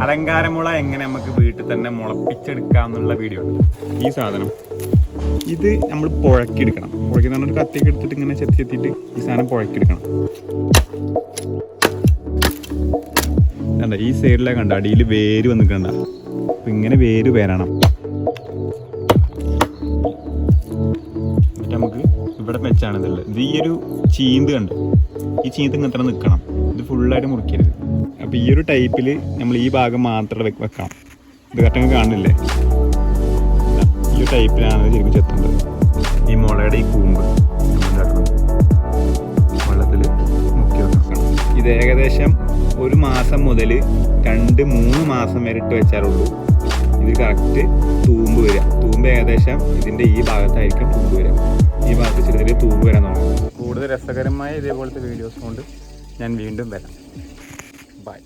അലങ്കാരമുള എങ്ങനെ നമുക്ക് വീട്ടിൽ തന്നെ മുളപ്പിച്ചെടുക്കാമെന്നുള്ള വീഡിയോ ഉണ്ട്. ഈ സാധനം ഇത് നമ്മൾ പുഴക്കിയെടുക്കണം. പുഴക്കി പറഞ്ഞൊരു കത്തിയൊക്കെ എടുത്തിട്ട് ഇങ്ങനെ ചെത്തിയിട്ട് ഈ സാധനം പുഴക്കിയെടുക്കണം. കണ്ട ഈ സൈഡിലെ കണ്ട അടിയിൽ വേര് വന്നിക്കണ്ട. അപ്പം ഇങ്ങനെ വേര് വരണം. എന്നിട്ട് നമുക്ക് ഇവിടെ വെച്ചാണ് ഇതുള്ളത്. ഇത് ഈ ഒരു ചീന്ത് കണ്ട് ഈ ചീന്ത് ഇങ്ങനെ നിൽക്കണം. ഇത് ഫുള്ളായിട്ട് മുറിക്കരുത്. അപ്പോൾ ഈ ഒരു ടൈപ്പിൽ നമ്മൾ ഈ ഭാഗം മാത്രം വെക്കണം. ഇത് കറക്റ്റ് കാണില്ലേ? ഈ ഒരു ടൈപ്പിലാണ് ശരിക്കും ചെത്തേണ്ടത്. ഈ മുളയുടെ ഈ കൂമ്പ് വെള്ളത്തിൽ മുക്കി വെക്കണം. ഇത് ഏകദേശം 1 മാസം മുതൽ 2-3 മാസം വരെ ഇട്ട് വെച്ചാലുള്ളൂ ഇത് കറക്റ്റ് തൂമ്പ് വരിക. തൂമ്പ് ഏകദേശം ഇതിൻ്റെ ഈ ഭാഗത്തായിരിക്കും തൂമ്പ് വരിക. ഈ ഭാഗത്ത് ചെറിയ തൂമ്പ് വരാൻ തുടങ്ങും. കൂടുതൽ രസകരമായ ഇതേപോലത്തെ വീഡിയോസ് കൊണ്ട് ഞാൻ വീണ്ടും വരാം. ബൈ.